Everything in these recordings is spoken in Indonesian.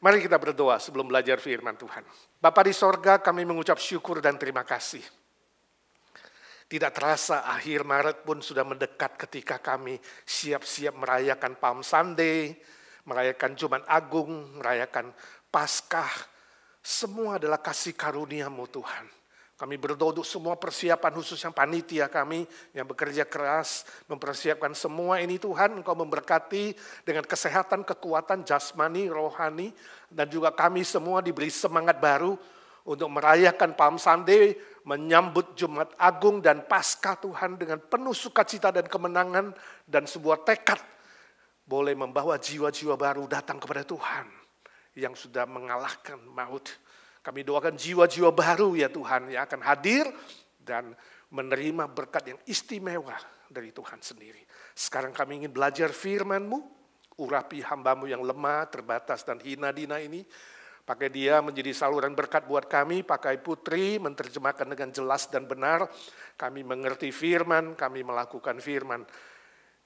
Mari kita berdoa sebelum belajar firman Tuhan. Bapa di sorga, kami mengucap syukur dan terima kasih. Tidak terasa akhir Maret pun sudah mendekat ketika kami siap-siap merayakan Palm Sunday, merayakan Jumat Agung, merayakan Paskah. Semua adalah kasih karunia-Mu Tuhan. Kami berdoa untuk semua persiapan khususnya panitia kami yang bekerja keras mempersiapkan semua ini Tuhan. Engkau memberkati dengan kesehatan, kekuatan jasmani, rohani. Dan juga kami semua diberi semangat baru untuk merayakan Palm Sunday, menyambut Jumat Agung dan Paskah Tuhan dengan penuh sukacita dan kemenangan dan sebuah tekad boleh membawa jiwa-jiwa baru datang kepada Tuhan yang sudah mengalahkan maut. Kami doakan jiwa-jiwa baru ya Tuhan yang akan hadir dan menerima berkat yang istimewa dari Tuhan sendiri. Sekarang kami ingin belajar firman-Mu, urapi hamba-Mu yang lemah, terbatas dan hina dina ini. Pakai dia menjadi saluran berkat buat kami, pakai Putri menerjemahkan dengan jelas dan benar. Kami mengerti firman, kami melakukan firman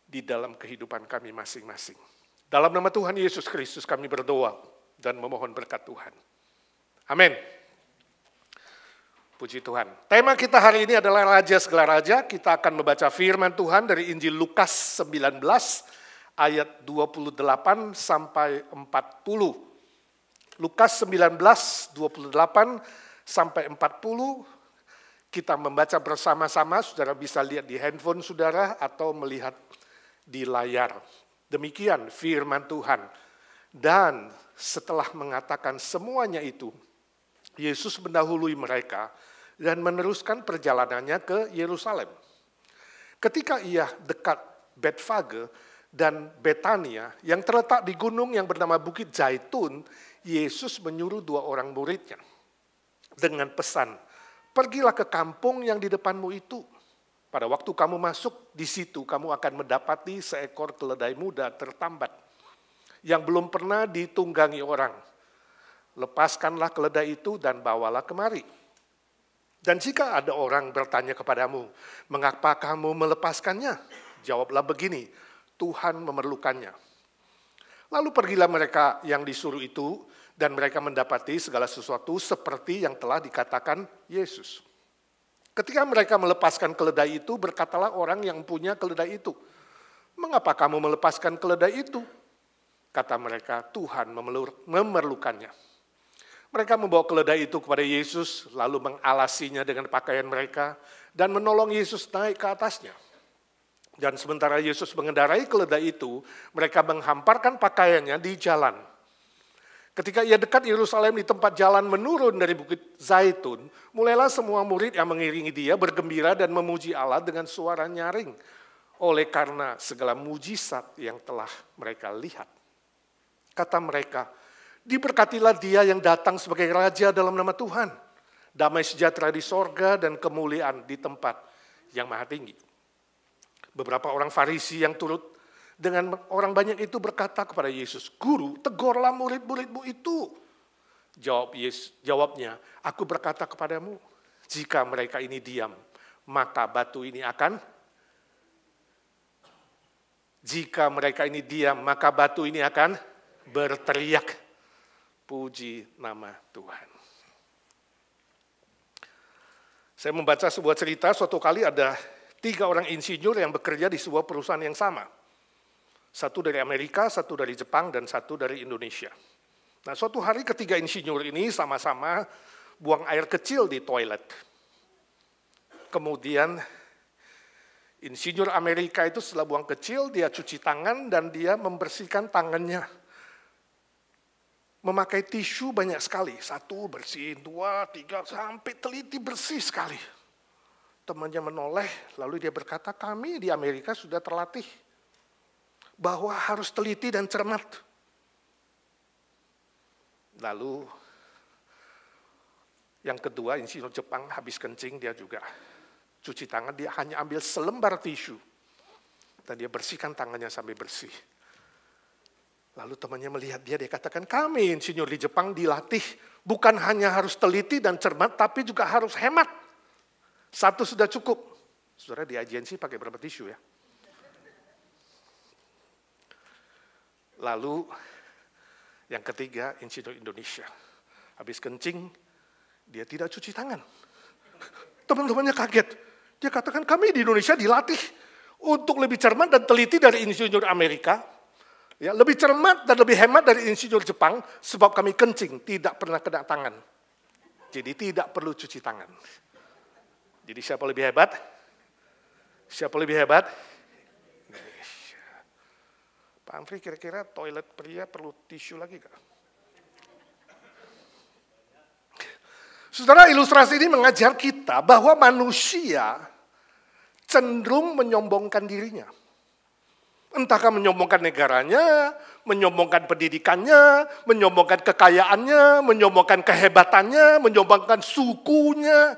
di dalam kehidupan kami masing-masing. Dalam nama Tuhan Yesus Kristus kami berdoa dan memohon berkat Tuhan. Amin. Puji Tuhan. Tema kita hari ini adalah Raja segala Raja. Kita akan membaca firman Tuhan dari Injil Lukas 19 ayat 28 sampai 40. Lukas 19, 28 sampai 40. Kita membaca bersama-sama, saudara bisa lihat di handphone saudara atau melihat di layar. Demikian firman Tuhan. Dan setelah mengatakan semuanya itu, Yesus mendahului mereka dan meneruskan perjalanannya ke Yerusalem. Ketika ia dekat Betfage dan Betania yang terletak di gunung yang bernama Bukit Zaitun, Yesus menyuruh 2 orang muridnya dengan pesan, "Pergilah ke kampung yang di depanmu itu. Pada waktu kamu masuk, di situ kamu akan mendapati seekor keledai muda tertambat yang belum pernah ditunggangi orang. Lepaskanlah keledai itu dan bawalah kemari. Dan jika ada orang bertanya kepadamu, mengapa kamu melepaskannya? Jawablah begini, Tuhan memerlukannya." Lalu pergilah mereka yang disuruh itu, dan mereka mendapati segala sesuatu seperti yang telah dikatakan Yesus. Ketika mereka melepaskan keledai itu, berkatalah orang yang punya keledai itu, "Mengapa kamu melepaskan keledai itu?" Kata mereka, "Tuhan memerlukannya." Mereka membawa keledai itu kepada Yesus, lalu mengalasinya dengan pakaian mereka, dan menolong Yesus naik ke atasnya. Dan sementara Yesus mengendarai keledai itu, mereka menghamparkan pakaiannya di jalan. Ketika ia dekat Yerusalem di tempat jalan menurun dari Bukit Zaitun, mulailah semua murid yang mengiringi dia bergembira dan memuji Allah dengan suara nyaring, oleh karena segala mujizat yang telah mereka lihat. Kata mereka, "Diberkatilah dia yang datang sebagai Raja dalam nama Tuhan. Damai sejahtera di sorga dan kemuliaan di tempat yang maha tinggi." Beberapa orang Farisi yang turut dengan orang banyak itu berkata kepada Yesus, "Guru, tegurlah murid-muridmu itu." Jawabnya, "Aku berkata kepadamu, jika mereka ini diam, maka batu ini akan berteriak." Puji nama Tuhan. Saya membaca sebuah cerita, suatu kali ada 3 orang insinyur yang bekerja di sebuah perusahaan yang sama. Satu dari Amerika, satu dari Jepang, dan satu dari Indonesia. Nah, suatu hari ketiga insinyur ini sama-sama buang air kecil di toilet. Kemudian insinyur Amerika itu setelah buang kecil, dia cuci tangan dan dia membersihkan tangannya. Memakai tisu banyak sekali. 1 bersih, 2, 3, sampai teliti bersih sekali. Temannya menoleh, lalu dia berkata, "Kami di Amerika sudah terlatih bahwa harus teliti dan cermat." Lalu yang kedua, insinyur Jepang habis kencing, dia juga cuci tangan, dia hanya ambil selembar tisu. Dan dia bersihkan tangannya sampai bersih. Lalu temannya melihat dia katakan, "Kami insinyur di Jepang dilatih bukan hanya harus teliti dan cermat, tapi juga harus hemat. 1 sudah cukup." Saudara di agensi pakai berapa tisu ya? Lalu Yang ketiga, insinyur Indonesia. Habis kencing, dia tidak cuci tangan. Teman-temannya kaget. Dia katakan, kami di Indonesia dilatih untuk lebih cermat dan teliti dari insinyur Amerika. Ya, lebih cermat dan lebih hemat dari insinyur Jepang, sebab kami kencing, tidak pernah kena tangan. Jadi tidak perlu cuci tangan. Jadi siapa lebih hebat? Siapa lebih hebat? Indonesia. Pak Amri, kira-kira toilet pria perlu tisu lagi gak? Saudara, ilustrasi ini mengajar kita bahwa manusia cenderung menyombongkan dirinya. Entahkah menyombongkan negaranya, menyombongkan pendidikannya, menyombongkan kekayaannya, menyombongkan kehebatannya, menyombongkan sukunya,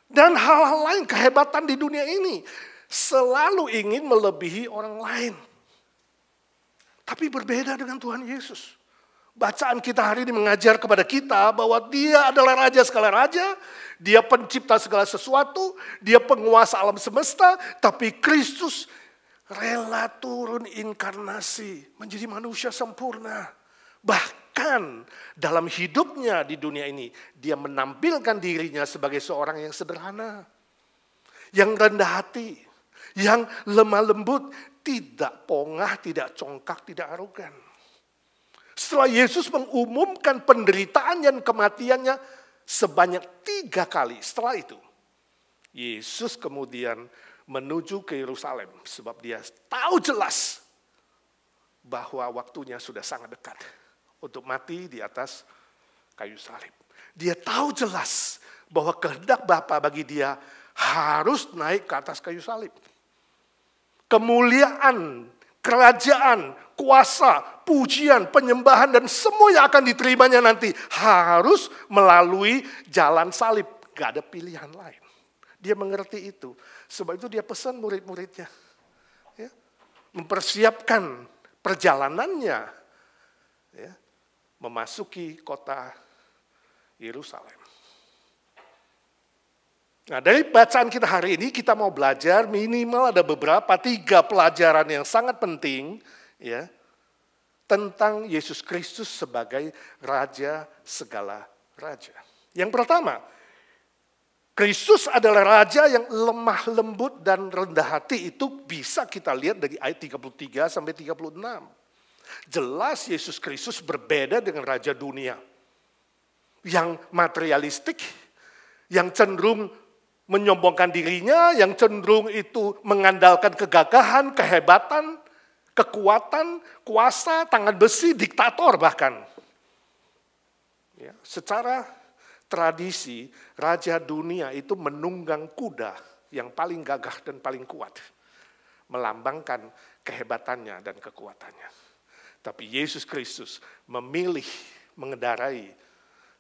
dan hal-hal lain kehebatan di dunia ini. Selalu ingin melebihi orang lain. Tapi berbeda dengan Tuhan Yesus. Bacaan kita hari ini mengajar kepada kita bahwa dia adalah raja segala raja, dia pencipta segala sesuatu, dia penguasa alam semesta, tapi Kristus rela turun inkarnasi menjadi manusia sempurna. Bahkan dalam hidupnya di dunia ini, dia menampilkan dirinya sebagai seorang yang sederhana, yang rendah hati, yang lemah lembut, tidak pongah, tidak congkak, tidak arogan. Setelah Yesus mengumumkan penderitaan dan kematiannya sebanyak 3 kali. Setelah itu, Yesus kemudian menuju ke Yerusalem. Sebab dia tahu jelas bahwa waktunya sudah sangat dekat untuk mati di atas kayu salib. Dia tahu jelas bahwa kehendak Bapa bagi dia harus naik ke atas kayu salib. Kemuliaan, kerajaan, kuasa, pujian, penyembahan, dan semua yang akan diterimanya nanti harus melalui jalan salib. Gak ada pilihan lain. Dia mengerti itu. Sebab itu dia pesan murid-muridnya. Ya, mempersiapkan perjalanannya. Ya, memasuki kota Yerusalem. Nah, dari bacaan kita hari ini kita mau belajar minimal ada beberapa 3 pelajaran yang sangat penting ya tentang Yesus Kristus sebagai raja segala raja. Yang pertama, Kristus adalah raja yang lemah lembut dan rendah hati. Itu bisa kita lihat dari ayat 33 sampai 36. Jelas Yesus Kristus berbeda dengan raja dunia yang materialistik, yang cenderung menyombongkan dirinya, yang cenderung itu mengandalkan kegagahan, kehebatan, kekuatan, kuasa, tangan besi, diktator bahkan. Ya, secara tradisi, raja dunia itu menunggang kuda yang paling gagah dan paling kuat. Melambangkan kehebatannya dan kekuatannya. Tapi Yesus Kristus memilih mengendarai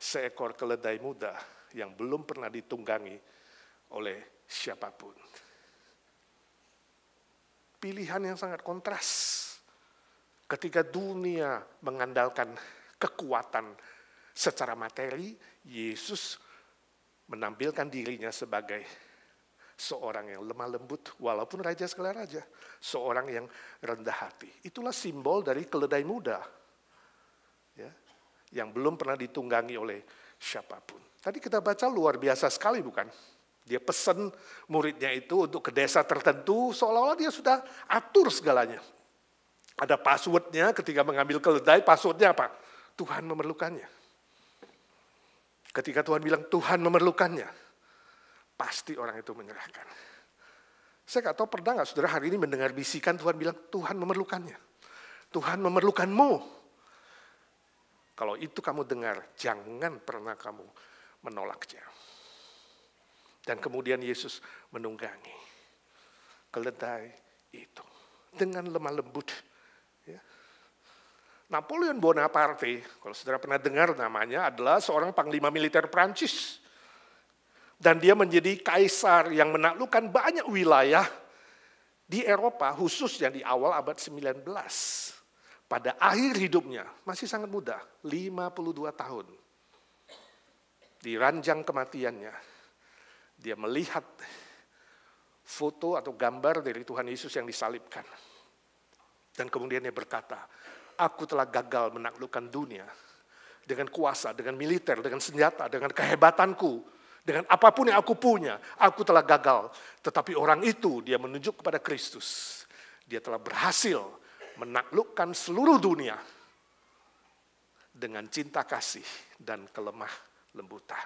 seekor keledai muda yang belum pernah ditunggangi oleh siapapun. Pilihan yang sangat kontras. Ketika dunia mengandalkan kekuatan secara materi, Yesus menampilkan dirinya sebagai seorang yang lemah lembut, walaupun raja segala raja. Seorang yang rendah hati. Itulah simbol dari keledai muda. Ya, yang belum pernah ditunggangi oleh siapapun. Tadi kita baca luar biasa sekali bukan? Dia pesan muridnya itu untuk ke desa tertentu, seolah-olah dia sudah atur segalanya. Ada passwordnya ketika mengambil keledai, passwordnya apa? Tuhan memerlukannya. Ketika Tuhan bilang Tuhan memerlukannya, pasti orang itu menyerahkan. Saya nggak tahu pernah nggak saudara hari ini mendengar bisikan Tuhan bilang Tuhan memerlukannya. Tuhan memerlukanmu. Kalau itu kamu dengar, jangan pernah kamu menolaknya. Dan kemudian Yesus menunggangi keledai itu dengan lemah lembut. Ya. Napoleon Bonaparte, kalau saudara pernah dengar namanya, adalah seorang panglima militer Prancis. Dan dia menjadi kaisar yang menaklukkan banyak wilayah di Eropa, khususnya di awal abad 19. Pada akhir hidupnya, masih sangat muda, 52 tahun. Di ranjang kematiannya, dia melihat foto atau gambar dari Tuhan Yesus yang disalibkan. Dan kemudian dia berkata, Aku telah gagal menaklukkan dunia dengan kuasa, dengan militer, dengan senjata, dengan kehebatanku, dengan apapun yang aku punya. Aku telah gagal. Tetapi orang itu, dia menunjuk kepada Kristus. Dia telah berhasil menaklukkan seluruh dunia dengan cinta kasih dan kelemah lembutan.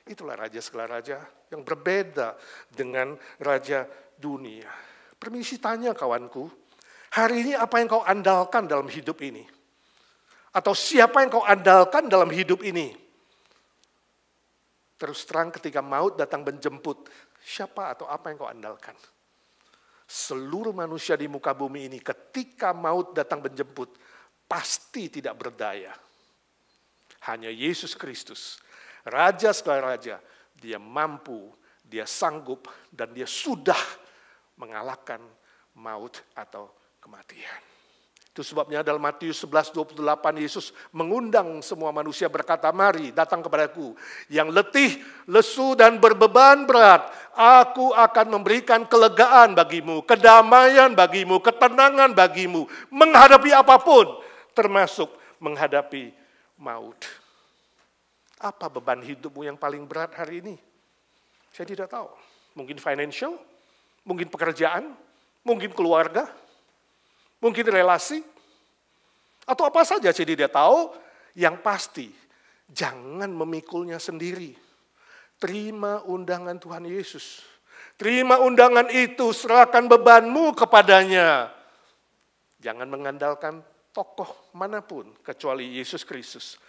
Itulah raja segala raja yang berbeda dengan raja dunia. Permisi tanya kawanku, hari ini apa yang kau andalkan dalam hidup ini? Atau siapa yang kau andalkan dalam hidup ini? Terus terang ketika maut datang menjemput, siapa atau apa yang kau andalkan? Seluruh manusia di muka bumi ini ketika maut datang menjemput, pasti tidak berdaya. Hanya Yesus Kristus, Raja segala raja, dia mampu, dia sanggup, dan dia sudah mengalahkan maut atau kematian. Itu sebabnya dalam Matius 11:28 Yesus mengundang semua manusia berkata, mari datang kepadaku yang letih, lesu dan berbeban berat. Aku akan memberikan kelegaan bagimu, kedamaian bagimu, ketenangan bagimu. Menghadapi apapun, termasuk menghadapi maut. Apa beban hidupmu yang paling berat hari ini? Saya tidak tahu. Mungkin financial, mungkin pekerjaan, mungkin keluarga, mungkin relasi, atau apa saja saya tidak tahu. Yang pasti, jangan memikulnya sendiri. Terima undangan Tuhan Yesus. Terima undangan itu, serahkan bebanmu kepadanya. Jangan mengandalkan tokoh manapun kecuali Yesus Kristus.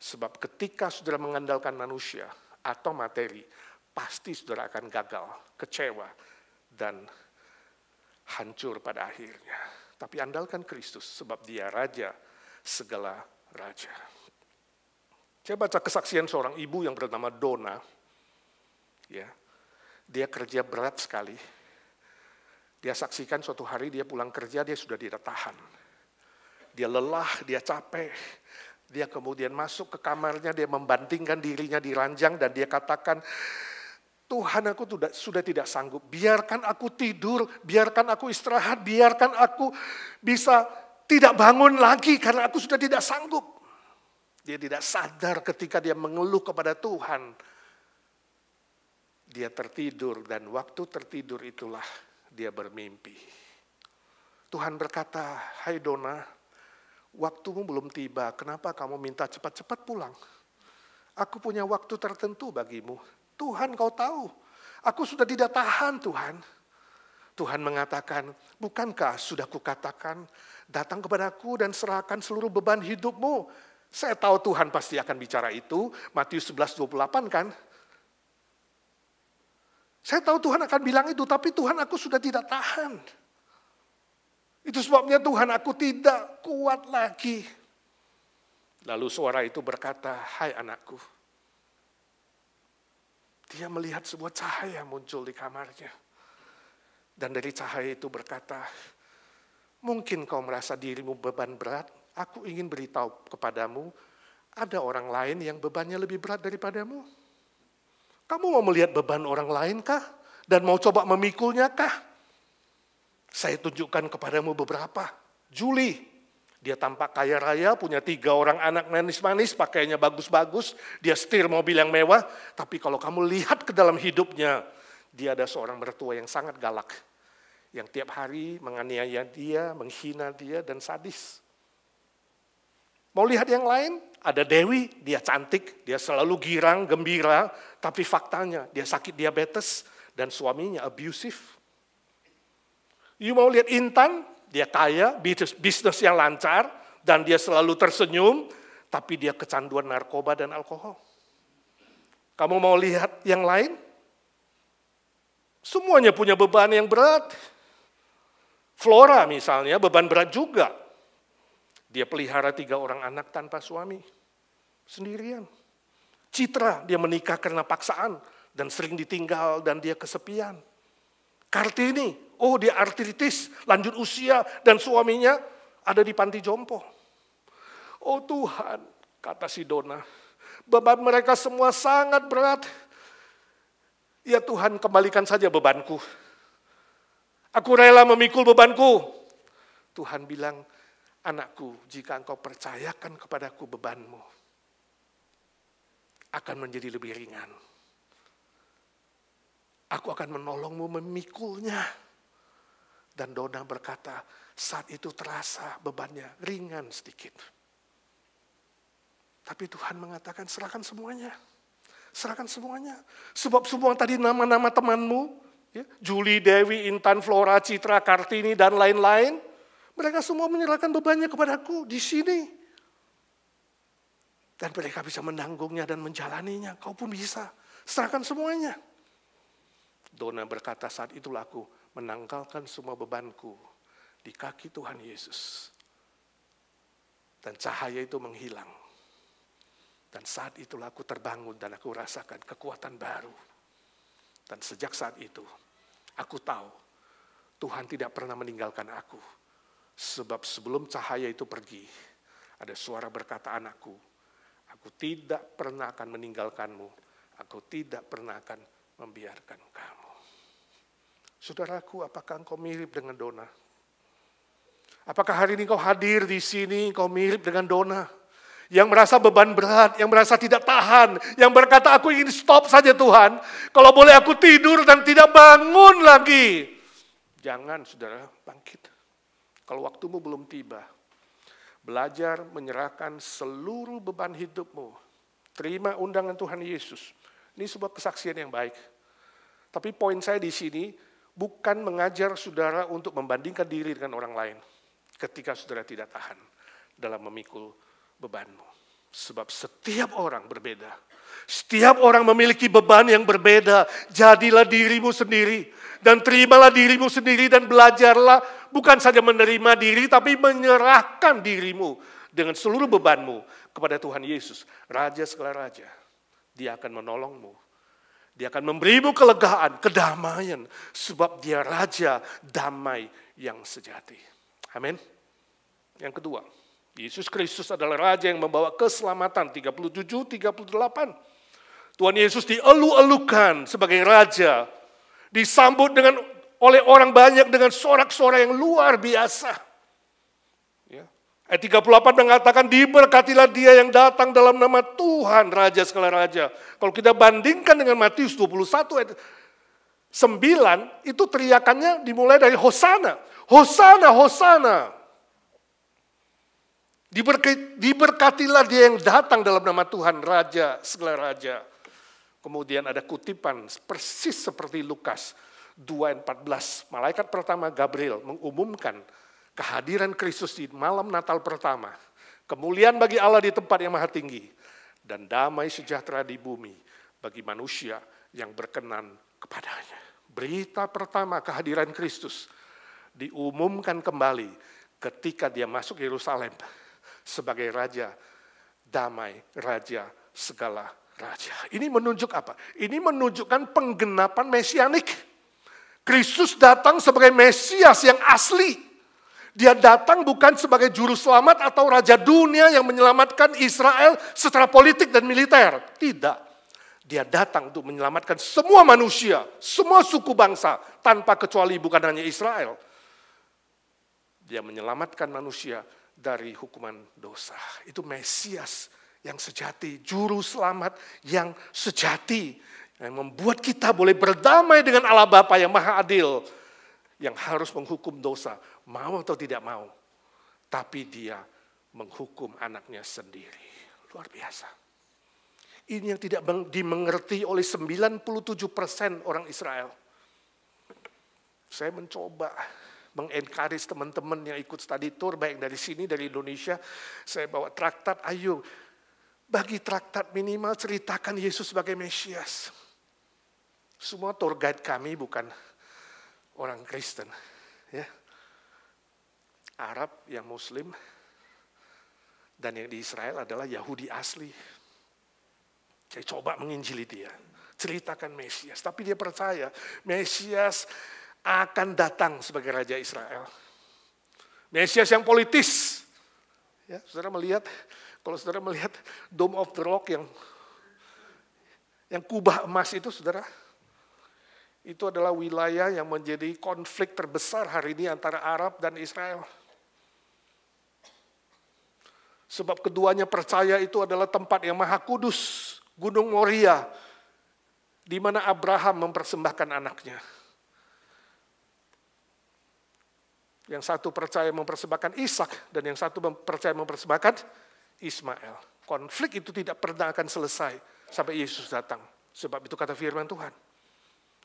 Sebab ketika saudara mengandalkan manusia atau materi, pasti saudara akan gagal, kecewa, dan hancur pada akhirnya. Tapi andalkan Kristus sebab dia raja segala raja. Saya baca kesaksian seorang ibu yang bernama Donna. Ya, dia kerja berat sekali. Dia saksikan suatu hari dia pulang kerja, dia sudah tidak tahan. Dia lelah, dia capek. Dia kemudian masuk ke kamarnya, dia membantingkan dirinya di ranjang dan dia katakan, Tuhan, aku sudah tidak sanggup. Biarkan aku tidur, biarkan aku istirahat, biarkan aku bisa tidak bangun lagi karena aku sudah tidak sanggup. Dia tidak sadar ketika dia mengeluh kepada Tuhan. Dia tertidur dan waktu tertidur itulah dia bermimpi. Tuhan berkata, hai Donna, waktumu belum tiba, kenapa kamu minta cepat-cepat pulang? Aku punya waktu tertentu bagimu. Tuhan, kau tahu, aku sudah tidak tahan, Tuhan. Tuhan mengatakan, bukankah sudah kukatakan, datang kepadaku dan serahkan seluruh beban hidupmu. Saya tahu Tuhan pasti akan bicara itu, Matius 11:28 kan. Saya tahu Tuhan akan bilang itu, tapi Tuhan aku sudah tidak tahan. Itu sebabnya Tuhan aku tidak kuat lagi. Lalu suara itu berkata, hai anakku. Dia melihat sebuah cahaya muncul di kamarnya. Dan dari cahaya itu berkata, mungkin kau merasa dirimu beban berat, aku ingin beritahu kepadamu, ada orang lain yang bebannya lebih berat daripadamu. Kamu mau melihat beban orang lain kah? Dan mau coba memikulnya kah? Saya tunjukkan kepadamu beberapa. Julie. Dia tampak kaya raya, punya 3 orang anak manis-manis, pakaiannya bagus-bagus, dia setir mobil yang mewah, tapi kalau kamu lihat ke dalam hidupnya, dia ada seorang mertua yang sangat galak, yang tiap hari menganiaya dia, menghina dia, dan sadis. Mau lihat yang lain? Ada Dewi, dia cantik, dia selalu girang, gembira, tapi faktanya dia sakit diabetes, dan suaminya abusive. You mau lihat Intan? Dia kaya, bisnis yang lancar, dan dia selalu tersenyum, tapi dia kecanduan narkoba dan alkohol. Kamu mau lihat yang lain? Semuanya punya beban yang berat. Flora misalnya, beban berat juga. Dia pelihara 3 orang anak tanpa suami, sendirian. Citra, dia menikah karena paksaan, dan sering ditinggal, dan dia kesepian. Kartini, oh dia artritis, lanjut usia, dan suaminya ada di panti jompo. Oh Tuhan, kata si Donna, beban mereka semua sangat berat. Ya Tuhan, kembalikan saja bebanku. Aku rela memikul bebanku. Tuhan bilang, Anakku, jika engkau percayakan kepadaku bebanmu, akan menjadi lebih ringan. Aku akan menolongmu memikulnya. Dan Donna berkata, saat itu terasa bebannya ringan sedikit. Tapi Tuhan mengatakan, serahkan semuanya. Serahkan semuanya. Sebab semua tadi nama-nama temanmu, ya, Julie, Dewi, Intan, Flora, Citra, Kartini, dan lain-lain, mereka semua menyerahkan bebannya kepadaku di sini. Dan mereka bisa menanggungnya dan menjalaninya. Kau pun bisa. Serahkan semuanya. Donna berkata, saat itulah aku menanggalkan semua bebanku di kaki Tuhan Yesus. Dan cahaya itu menghilang. Dan saat itulah aku terbangun dan aku rasakan kekuatan baru. Dan sejak saat itu, aku tahu Tuhan tidak pernah meninggalkan aku. Sebab sebelum cahaya itu pergi, ada suara berkata, anakku, aku tidak pernah akan meninggalkanmu. Aku tidak pernah akan membiarkan kamu. Saudaraku, apakah engkau mirip dengan Donna? Apakah hari ini kau hadir di sini, kau mirip dengan Donna? Yang merasa beban berat, yang merasa tidak tahan, yang berkata, aku ingin stop saja Tuhan. Kalau boleh aku tidur dan tidak bangun lagi. Jangan, saudara, bangkit. Kalau waktumu belum tiba, belajar menyerahkan seluruh beban hidupmu. Terima undangan Tuhan Yesus. Ini sebuah kesaksian yang baik. Tapi poin saya di sini, bukan mengajar saudara untuk membandingkan diri dengan orang lain ketika saudara tidak tahan dalam memikul bebanmu. Sebab setiap orang berbeda. Setiap orang memiliki beban yang berbeda. Jadilah dirimu sendiri dan terimalah dirimu sendiri dan belajarlah bukan saja menerima diri tapi menyerahkan dirimu dengan seluruh bebanmu kepada Tuhan Yesus, Raja segala raja. Dia akan menolongmu. Dia akan memberimu kelegaan, kedamaian. Sebab dia Raja damai yang sejati. Amin. Yang kedua, Yesus Kristus adalah Raja yang membawa keselamatan. 37-38. Tuhan Yesus dielu-elukan sebagai Raja. Disambut oleh orang banyak dengan sorak-sorai yang luar biasa. Ayat 38 mengatakan, diberkatilah dia yang datang dalam nama Tuhan, Raja segala raja. Kalau kita bandingkan dengan Matius 21 ayat 9, itu teriakannya dimulai dari Hosana. Hosana, Hosana. Diberkatilah dia yang datang dalam nama Tuhan, Raja segala raja. Kemudian ada kutipan persis seperti Lukas 2:14. Malaikat pertama Gabriel mengumumkan kehadiran Kristus di malam Natal pertama. Kemuliaan bagi Allah di tempat yang maha tinggi. Dan damai sejahtera di bumi bagi manusia yang berkenan kepadanya. Berita pertama kehadiran Kristus diumumkan kembali ketika dia masuk Yerusalem sebagai Raja damai, Raja segala raja. Ini menunjuk apa? Ini menunjukkan penggenapan mesianik. Kristus datang sebagai Mesias yang asli. Dia datang bukan sebagai juru selamat atau raja dunia yang menyelamatkan Israel secara politik dan militer. Tidak. Dia datang untuk menyelamatkan semua manusia, semua suku bangsa, tanpa kecuali bukan hanya Israel. Dia menyelamatkan manusia dari hukuman dosa. Itu Mesias yang sejati, juru selamat yang sejati. Yang membuat kita boleh berdamai dengan Allah Bapa yang maha adil. Yang harus menghukum dosa, mau atau tidak mau. Tapi dia menghukum anaknya sendiri. Luar biasa. Ini yang tidak dimengerti oleh 97% orang Israel. Saya mencoba mengencourage teman-teman yang ikut study tour, baik dari sini, dari Indonesia. Saya bawa traktat, ayo bagi traktat minimal ceritakan Yesus sebagai Mesias. Semua tour guide kami bukan orang Kristen, ya, Arab yang Muslim, dan yang di Israel adalah Yahudi asli. Saya coba menginjili dia, ceritakan Mesias, tapi dia percaya Mesias akan datang sebagai Raja Israel. Mesias yang politis, ya, saudara melihat, kalau saudara melihat Dome of the Rock yang kubah emas itu, saudara. Itu adalah wilayah yang menjadi konflik terbesar hari ini antara Arab dan Israel. Sebab keduanya percaya itu adalah tempat yang maha kudus, Gunung Moria, di mana Abraham mempersembahkan anaknya. Yang satu percaya mempersembahkan Ishak, dan yang satu percaya mempersembahkan Ismail. Konflik itu tidak pernah akan selesai sampai Yesus datang. Sebab itu kata firman Tuhan,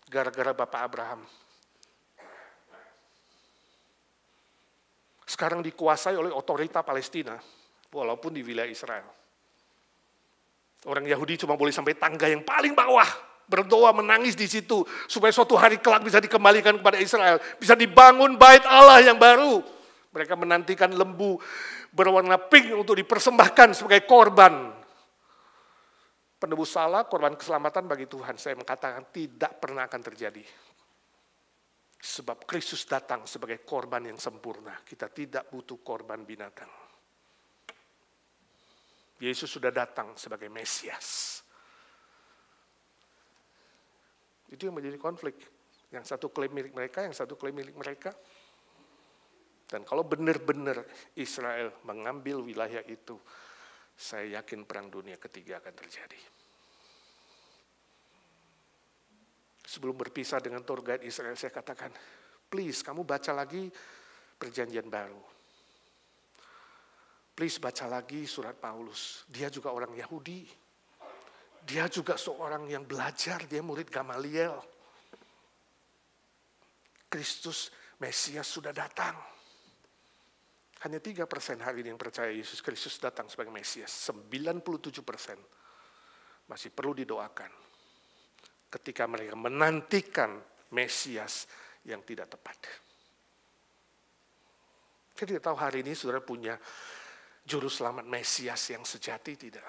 gara-gara Bapak Abraham. Sekarang dikuasai oleh otorita Palestina, walaupun di wilayah Israel. Orang Yahudi cuma boleh sampai tangga yang paling bawah, berdoa menangis di situ, supaya suatu hari kelak bisa dikembalikan kepada Israel, bisa dibangun bait Allah yang baru. Mereka menantikan lembu berwarna pink untuk dipersembahkan sebagai korban. Penebus salah, korban keselamatan bagi Tuhan. Saya mengatakan tidak pernah akan terjadi. Sebab Kristus datang sebagai korban yang sempurna. Kita tidak butuh korban binatang. Yesus sudah datang sebagai Mesias. Itu yang menjadi konflik. Yang satu klaim milik mereka, yang satu klaim milik mereka. Dan kalau benar-benar Israel mengambil wilayah itu, saya yakin perang dunia ketiga akan terjadi. Sebelum berpisah dengan tour guide Israel, saya katakan, please kamu baca lagi Perjanjian Baru. Please baca lagi surat Paulus. Dia juga orang Yahudi. Dia juga seorang yang belajar, dia murid Gamaliel. Kristus, Mesias sudah datang. Hanya 3% hari ini yang percaya Yesus Kristus datang sebagai Mesias. 97% masih perlu didoakan. Ketika mereka menantikan Mesias yang tidak tepat. Saya tidak tahu hari ini saudara punya juru selamat Mesias yang sejati tidak.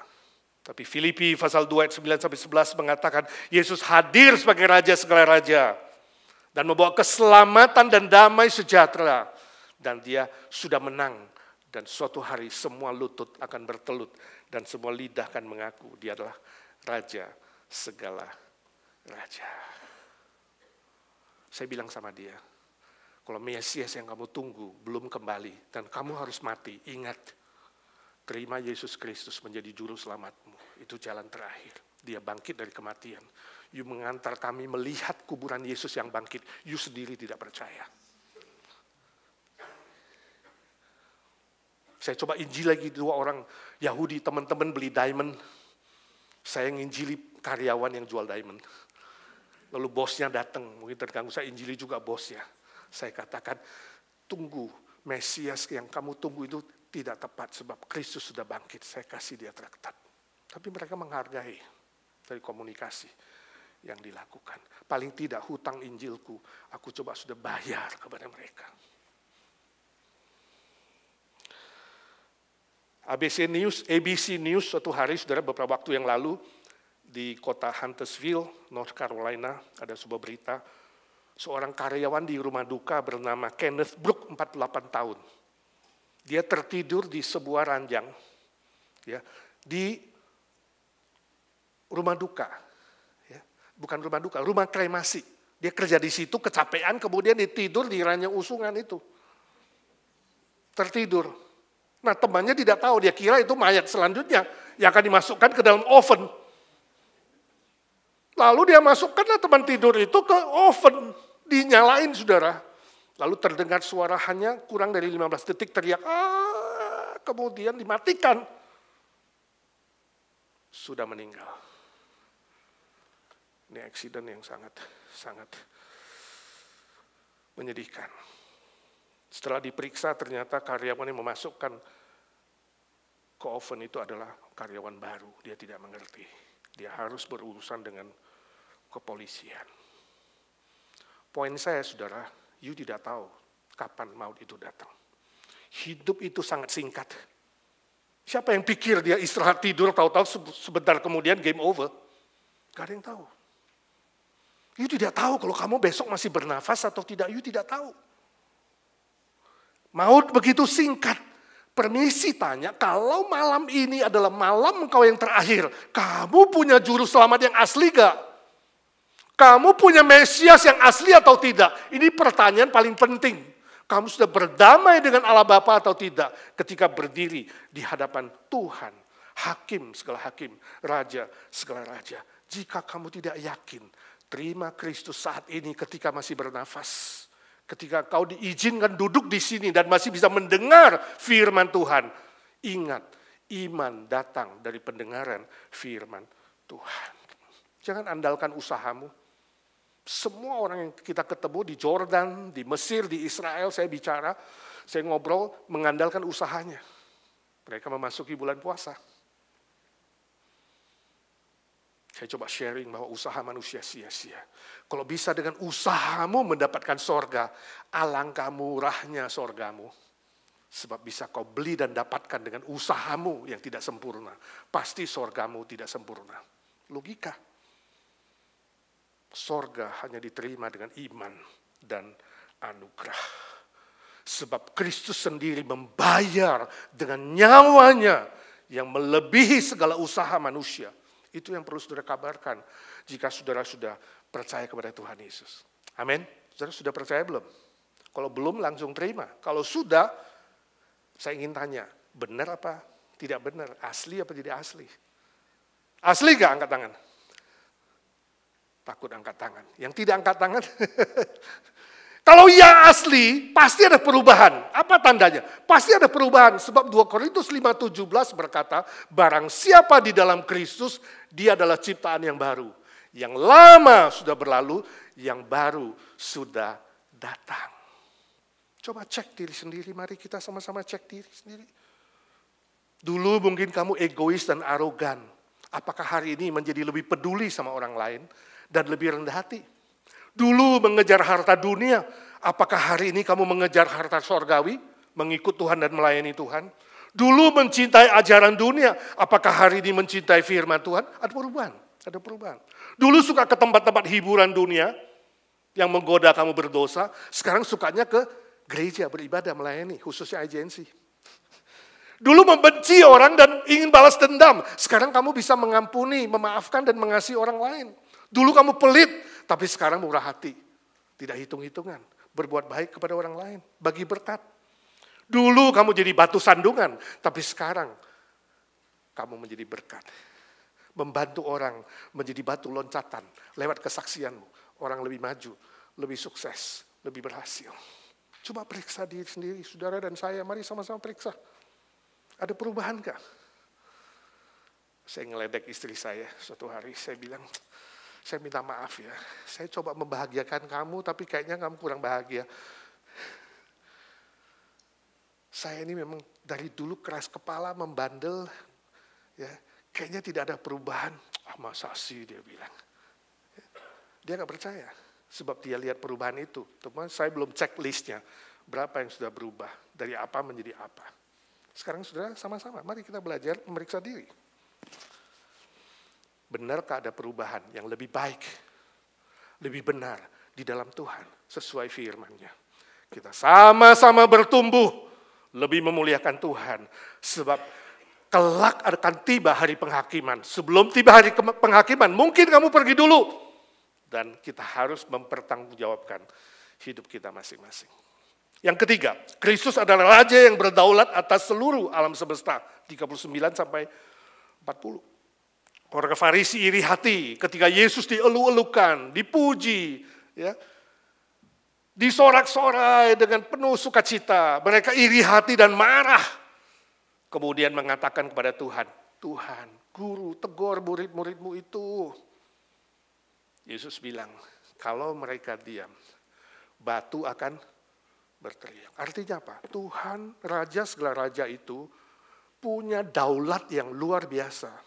Tapi Filipi pasal 2 ayat 9-11 mengatakan Yesus hadir sebagai Raja segala Raja. Dan membawa keselamatan dan damai sejahtera. Dan dia sudah menang. Dan suatu hari semua lutut akan bertelut. Dan semua lidah akan mengaku dia adalah Raja segala Raja. Saya bilang sama dia, kalau Mesias yang kamu tunggu belum kembali dan kamu harus mati, ingat, terima Yesus Kristus menjadi juru selamatmu. Itu jalan terakhir. Dia bangkit dari kematian. You mengantar kami melihat kuburan Yesus yang bangkit. You sendiri tidak percaya. Saya coba injil lagi 2 orang Yahudi, teman-teman beli diamond. Saya nginjili karyawan yang jual diamond. Lalu bosnya datang, mungkin terganggu, saya injili juga bosnya. Saya katakan, tunggu, Mesias yang kamu tunggu itu tidak tepat sebab Kristus sudah bangkit. Saya kasih dia traktat. Tapi mereka menghargai dari komunikasi yang dilakukan. Paling tidak hutang Injilku, aku coba sudah bayar kepada mereka. ABC News suatu hari, saudara, beberapa waktu yang lalu, di kota Huntersville, North Carolina, ada sebuah berita, seorang karyawan di rumah duka bernama Kenneth Brook, 48 tahun. Dia tertidur di sebuah ranjang, ya, di rumah duka, ya, bukan rumah duka, rumah kremasi. Dia kerja di situ, kecapean, kemudian dia tidur di ranjang usungan itu. Tertidur. Nah, temannya tidak tahu, dia kira itu mayat selanjutnya yang akan dimasukkan ke dalam oven. Lalu dia masukkanlah teman tidur itu ke oven, dinyalain saudara. Lalu terdengar suara hanya kurang dari 15 detik teriak, kemudian dimatikan. Sudah meninggal. Ini accident yang sangat menyedihkan. Setelah diperiksa ternyata karyawan yang memasukkan ke oven itu adalah karyawan baru. Dia tidak mengerti. Dia harus berurusan dengan kepolisian. Poin saya, saudara, you tidak tahu kapan maut itu datang. Hidup itu sangat singkat. Siapa yang pikir dia istirahat tidur, tahu-tahu sebentar kemudian game over? Gak ada yang tahu. You tidak tahu kalau kamu besok masih bernafas atau tidak, you tidak tahu. Maut begitu singkat. Permisi tanya, kalau malam ini adalah malam engkau yang terakhir, kamu punya juru selamat yang asli gak? Kamu punya Mesias yang asli atau tidak? Ini pertanyaan paling penting. Kamu sudah berdamai dengan Allah Bapa atau tidak ketika berdiri di hadapan Tuhan, hakim segala hakim, raja segala raja. Jika kamu tidak yakin, terima Kristus saat ini ketika masih bernafas. Ketika kau diizinkan duduk di sini dan masih bisa mendengar firman Tuhan. Ingat, iman datang dari pendengaran firman Tuhan. Jangan andalkan usahamu. Semua orang yang kita ketemu di Jordan, di Mesir, di Israel, saya bicara, saya ngobrol, mengandalkan usahanya. Mereka memasuki bulan puasa. Saya coba sharing bahwa usaha manusia sia-sia. Kalau bisa dengan usahamu mendapatkan sorga, alangkah murahnya sorgamu. Sebab bisa kau beli dan dapatkan dengan usahamu yang tidak sempurna. Pasti sorgamu tidak sempurna. Logika. Sorga hanya diterima dengan iman dan anugerah. Sebab Kristus sendiri membayar dengan nyawanya yang melebihi segala usaha manusia. Itu yang perlu saudara kabarkan jika saudara sudah percaya kepada Tuhan Yesus. Amin. Saudara sudah percaya belum? Kalau belum langsung terima. Kalau sudah, saya ingin tanya, benar apa tidak benar? Asli apa tidak asli? Asli gak angkat tangan? Takut angkat tangan. Yang tidak angkat tangan, kalau ya asli, pasti ada perubahan. Apa tandanya? Pasti ada perubahan. Sebab 2 Korintus 5:17 berkata, barang siapa di dalam Kristus, dia adalah ciptaan yang baru. Yang lama sudah berlalu, yang baru sudah datang. Coba cek diri sendiri, mari kita sama-sama cek diri sendiri. Dulu mungkin kamu egois dan arogan. Apakah hari ini menjadi lebih peduli sama orang lain dan lebih rendah hati? Dulu mengejar harta dunia, apakah hari ini kamu mengejar harta sorgawi, mengikut Tuhan dan melayani Tuhan? Dulu mencintai ajaran dunia, apakah hari ini mencintai firman Tuhan? Ada perubahan, ada perubahan. Dulu suka ke tempat-tempat hiburan dunia yang menggoda kamu berdosa, sekarang sukanya ke gereja, beribadah, melayani, khususnya agensi. Dulu membenci orang dan ingin balas dendam, sekarang kamu bisa mengampuni, memaafkan dan mengasihi orang lain. Dulu kamu pelit, tapi sekarang murah hati. Tidak hitung-hitungan. Berbuat baik kepada orang lain. Bagi berkat. Dulu kamu jadi batu sandungan, tapi sekarang kamu menjadi berkat. Membantu orang menjadi batu loncatan. Lewat kesaksianmu. Orang lebih maju, lebih sukses, lebih berhasil. Coba periksa diri sendiri, saudara dan saya. Mari sama-sama periksa. Ada perubahan kah? Saya ngeledek istri saya suatu hari. Saya bilang, saya minta maaf ya, saya coba membahagiakan kamu, tapi kayaknya kamu kurang bahagia. Saya ini memang dari dulu keras kepala, membandel, ya, kayaknya tidak ada perubahan. Masa sih, dia bilang. Dia nggak percaya, sebab dia lihat perubahan itu. Teman, saya belum cek listnya, berapa yang sudah berubah, dari apa menjadi apa. Sekarang saudara sama-sama, mari kita belajar memeriksa diri. Benarkah ada perubahan yang lebih baik, lebih benar di dalam Tuhan sesuai firman-Nya? Kita sama-sama bertumbuh, lebih memuliakan Tuhan. Sebab kelak akan tiba hari penghakiman. Sebelum tiba hari penghakiman, mungkin kamu pergi dulu. Dan kita harus mempertanggungjawabkan hidup kita masing-masing. Yang ketiga, Kristus adalah Raja yang berdaulat atas seluruh alam semesta. 39 sampai 40. Orang Farisi iri hati ketika Yesus dielu-elukan, dipuji, ya, disorak-sorai dengan penuh sukacita. Mereka iri hati dan marah. Kemudian mengatakan kepada Tuhan, Tuhan, Guru, tegur murid-muridmu itu. Yesus bilang, kalau mereka diam, batu akan berteriak. Artinya apa? Tuhan, Raja segala raja itu punya daulat yang luar biasa.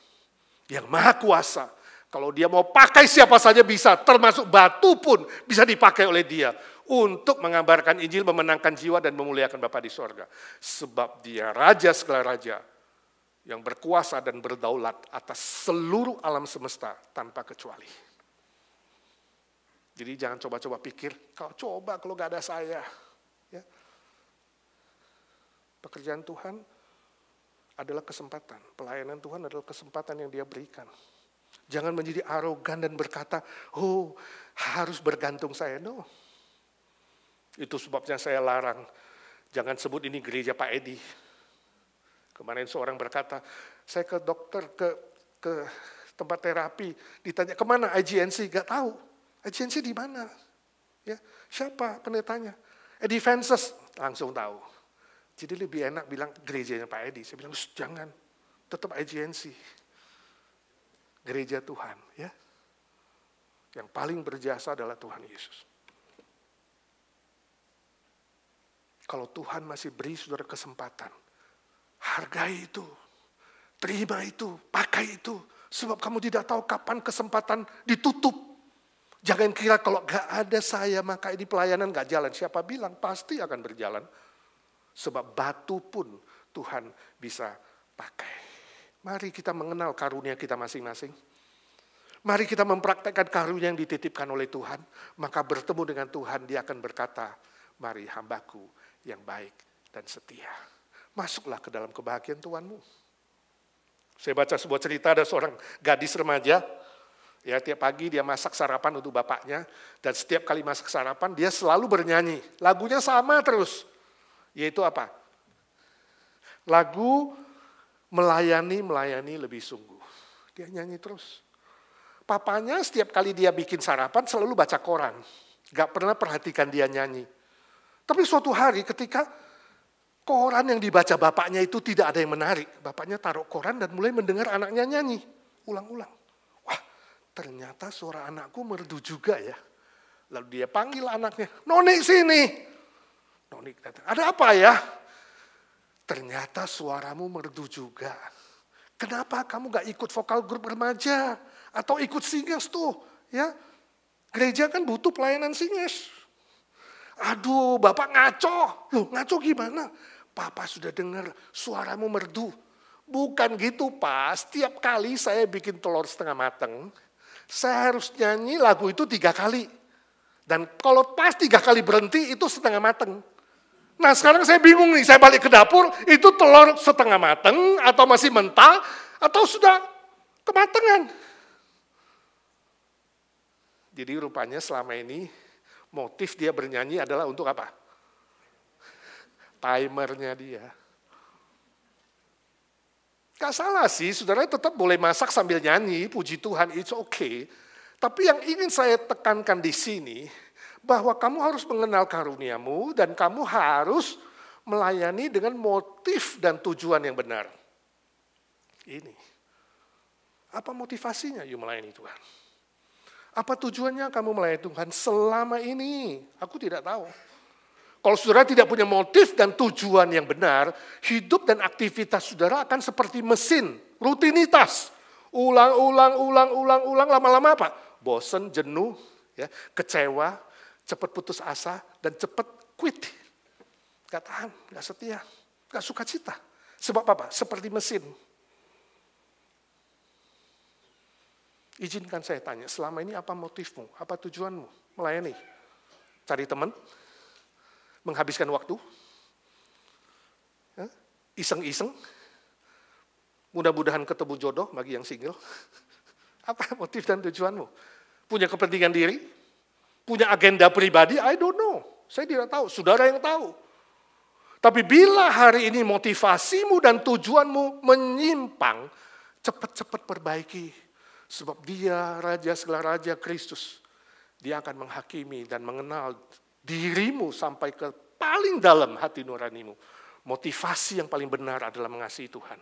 Yang maha kuasa. Kalau dia mau pakai siapa saja bisa, termasuk batu pun bisa dipakai oleh dia. Untuk mengabarkan Injil, memenangkan jiwa dan memuliakan Bapa di sorga. Sebab dia Raja segala raja. Yang berkuasa dan berdaulat atas seluruh alam semesta tanpa kecuali. Jadi jangan coba-coba pikir, kalau gak ada saya. Ya. Pekerjaan Tuhan adalah kesempatan. Pelayanan Tuhan adalah kesempatan yang dia berikan. Jangan menjadi arogan dan berkata, harus bergantung saya. No. Itu sebabnya saya larang, jangan sebut ini gereja Pak Edi. Kemarin seorang berkata, saya ke dokter, ke tempat terapi, ditanya kemana IGNC, gak tahu. IGNC di mana? Ya, siapa pendetanya? Edi Vences, langsung tahu. Jadi lebih enak bilang gerejanya Pak Edi. Saya bilang, jangan, tetap IGNC. Gereja Tuhan, ya. Yang paling berjasa adalah Tuhan Yesus. Kalau Tuhan masih beri saudara kesempatan, hargai itu, terima itu, pakai itu. Sebab kamu tidak tahu kapan kesempatan ditutup. Jangan kira kalau gak ada saya maka ini pelayanan gak jalan. Siapa bilang? Pasti akan berjalan. Sebab batu pun Tuhan bisa pakai. Mari kita mengenal karunia kita masing-masing. Mari kita mempraktekkan karunia yang dititipkan oleh Tuhan. Maka bertemu dengan Tuhan dia akan berkata, mari hambaku yang baik dan setia. Masuklah ke dalam kebahagiaan Tuhanmu. Saya baca sebuah cerita, ada seorang gadis remaja, ya tiap pagi dia masak sarapan untuk bapaknya, dan setiap kali masak sarapan dia selalu bernyanyi. Lagunya sama terus, yaitu apa? Lagu melayani lebih sungguh. Dia nyanyi terus. Papanya setiap kali dia bikin sarapan selalu baca koran, gak pernah perhatikan dia nyanyi. Tapi suatu hari ketika koran yang dibaca bapaknya itu tidak ada yang menarik. Bapaknya taruh koran dan mulai mendengar anaknya nyanyi. Ulang-ulang. Wah, ternyata suara anakku merdu juga ya. Lalu dia panggil anaknya, Noni sini. Noni datang, ada apa ya? Ternyata suaramu merdu juga. Kenapa kamu gak ikut vokal grup remaja? Atau ikut singers tuh. Ya, gereja kan butuh pelayanan singers. Aduh, Bapak ngaco. Loh, ngaco gimana? Papa sudah dengar suaramu merdu. Bukan gitu, Pak. Setiap kali saya bikin telur setengah mateng, saya harus nyanyi lagu itu 3 kali. Dan kalau pas 3 kali berhenti, itu setengah mateng. Nah, sekarang saya bingung nih. Saya balik ke dapur, itu telur setengah mateng, atau masih mentah, atau sudah kematangan. Jadi rupanya selama ini, motif dia bernyanyi adalah untuk apa? Timernya dia. Gak salah sih, saudara tetap boleh masak sambil nyanyi, puji Tuhan, it's okay. Tapi yang ingin saya tekankan di sini, bahwa kamu harus mengenal karuniamu dan kamu harus melayani dengan motif dan tujuan yang benar. Ini. Apa motivasinya you melayani Tuhan? Apa tujuannya kamu melayani Tuhan selama ini? Aku tidak tahu. Kalau saudara tidak punya motif dan tujuan yang benar, hidup dan aktivitas saudara akan seperti mesin, rutinitas. Ulang, lama-lama apa? Bosen, jenuh, ya, kecewa, cepat putus asa, dan cepat quit. Gak tahan, gak setia, gak suka cita. Sebab apa? Seperti mesin. Izinkan saya tanya, selama ini apa motifmu? Apa tujuanmu? Melayani? Cari teman? Menghabiskan waktu? Iseng-iseng? Mudah-mudahan ketemu jodoh bagi yang single. Apa motif dan tujuanmu? Punya kepentingan diri? Punya agenda pribadi? I don't know. Saya tidak tahu, saudara yang tahu. Tapi bila hari ini motivasimu dan tujuanmu menyimpang, cepat-cepat perbaiki. Sebab dia, Raja segala Raja Kristus, dia akan menghakimi dan mengenal dirimu sampai ke paling dalam hati nuranimu. Motivasi yang paling benar adalah mengasihi Tuhan.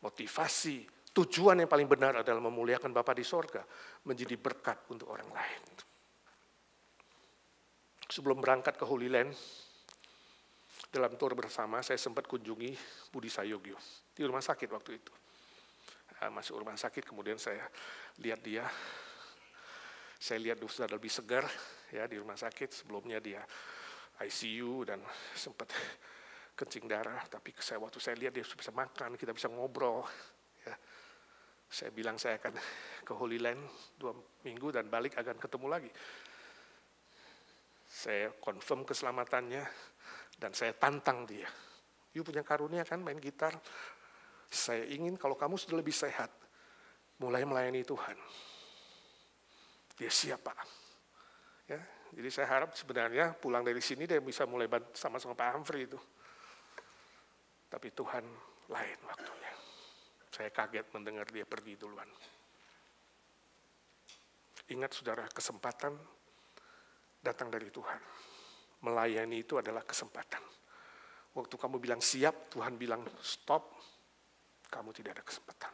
Motivasi, tujuan yang paling benar adalah memuliakan Bapa di sorga, menjadi berkat untuk orang lain. Sebelum berangkat ke Holy Land, dalam tour bersama saya sempat kunjungi Budi Sayogyo di rumah sakit waktu itu. Masuk rumah sakit, kemudian saya lihat dia. Saya lihat dia sudah lebih segar ya di rumah sakit. Sebelumnya dia ICU dan sempat kencing darah. Tapi waktu saya lihat dia sudah bisa makan, kita bisa ngobrol. Ya. Saya bilang saya akan ke Holy Land 2 minggu dan balik akan ketemu lagi. Saya confirm keselamatannya dan saya tantang dia. You punya karunia kan main gitar? Saya ingin kalau kamu sudah lebih sehat, mulai melayani Tuhan. Dia siap Pak. Ya, Jadi saya harap sebenarnya pulang dari sini dia bisa mulai sama-sama Pak Humphrey itu. Tapi Tuhan lain waktunya. Saya kaget mendengar dia pergi duluan. Ingat saudara, kesempatan datang dari Tuhan. Melayani itu adalah kesempatan. Waktu kamu bilang siap, Tuhan bilang stop, kamu tidak ada kesempatan.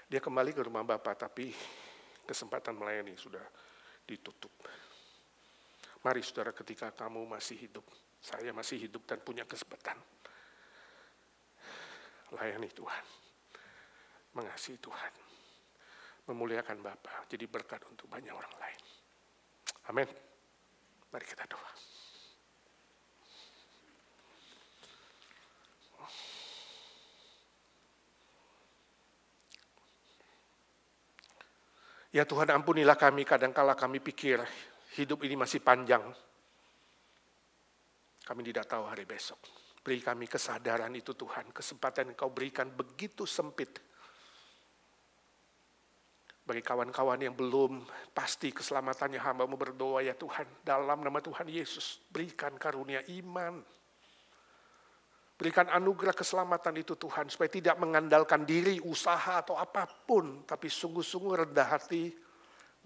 Dia kembali ke rumah Bapa, tapi kesempatan melayani sudah ditutup. Mari saudara, ketika kamu masih hidup, saya masih hidup dan punya kesempatan, layani Tuhan, mengasihi Tuhan, memuliakan Bapa, jadi berkat untuk banyak orang lain. Amin. Mari kita doa. Ya Tuhan, ampunilah kami, kadangkala kami pikir hidup ini masih panjang. Kami tidak tahu hari besok. Beri kami kesadaran itu Tuhan, kesempatan yang Kau berikan begitu sempit. Bagi kawan-kawan yang belum pasti keselamatannya, hamba-Mu berdoa ya Tuhan, dalam nama Tuhan Yesus, berikan karunia iman. Berikan anugerah keselamatan itu Tuhan, supaya tidak mengandalkan diri, usaha atau apapun, tapi sungguh-sungguh rendah hati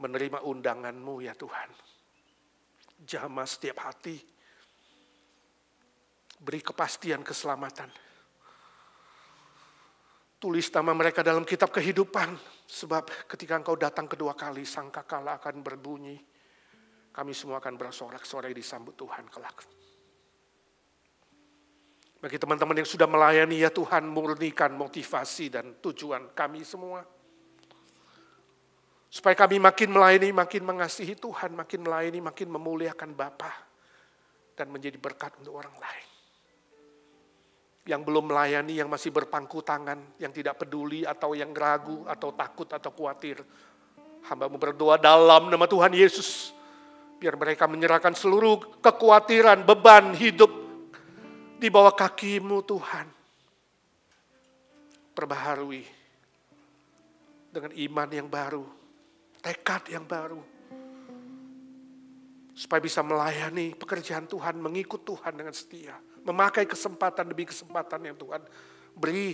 menerima undangan-Mu ya Tuhan. Jamah setiap hati, beri kepastian keselamatan. Tulis nama mereka dalam kitab kehidupan, sebab ketika Engkau datang kedua kali, sangkakala akan berbunyi. Kami semua akan bersorak-sorai disambut Tuhan kelak. Bagi teman-teman yang sudah melayani ya Tuhan, murnikan motivasi dan tujuan kami semua. Supaya kami makin melayani, makin mengasihi Tuhan, makin melayani, makin memuliakan Bapa. Dan menjadi berkat untuk orang lain. Yang belum melayani, yang masih berpangku tangan, yang tidak peduli atau yang ragu atau takut atau khawatir. Hamba-Mu berdoa dalam nama Tuhan Yesus. Biar mereka menyerahkan seluruh kekhawatiran, beban hidup di bawah kaki-Mu Tuhan. Perbaharui dengan iman yang baru, tekad yang baru. Supaya bisa melayani pekerjaan Tuhan, mengikut Tuhan dengan setia. Memakai kesempatan demi kesempatan yang Tuhan beri,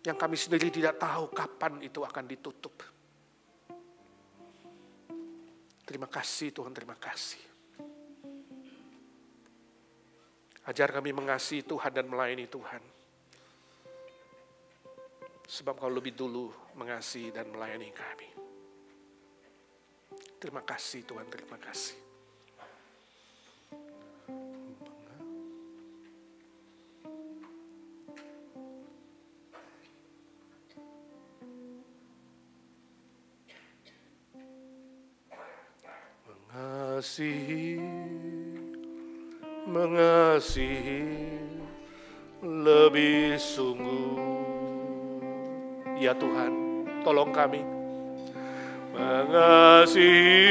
yang kami sendiri tidak tahu kapan itu akan ditutup. Terima kasih Tuhan, terima kasih. Ajar kami mengasihi Tuhan dan melayani Tuhan. Sebab Kau lebih dulu mengasihi dan melayani kami. Terima kasih Tuhan, terima kasih. Mengasihi lebih sungguh. Ya Tuhan, tolong kami. Mengasihi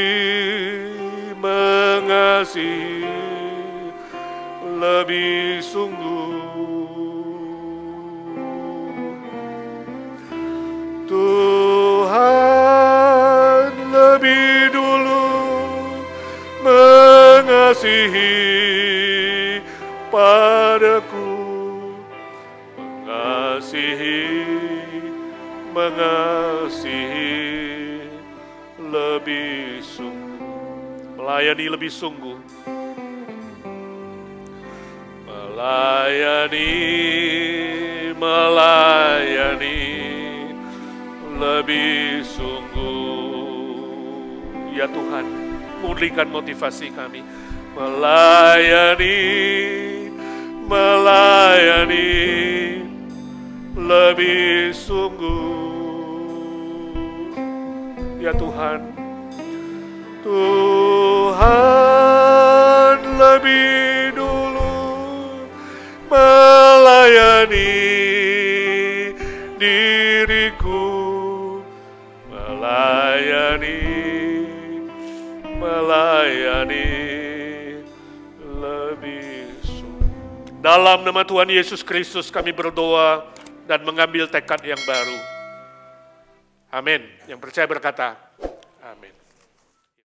lebih sungguh. Tuhan lebih dulu mengasihi padaku, mengasihi lebih sungguh, melayani lebih sungguh, melayani lebih sungguh. Ya Tuhan, murnikan motivasi kami, melayani lebih sungguh. Ya Tuhan, Tuhan lebih dulu melayani diriku, melayani lebih sungguh. Dalam nama Tuhan Yesus Kristus kami berdoa dan mengambil tekad yang baru. Amin. Yang percaya berkata, Amin.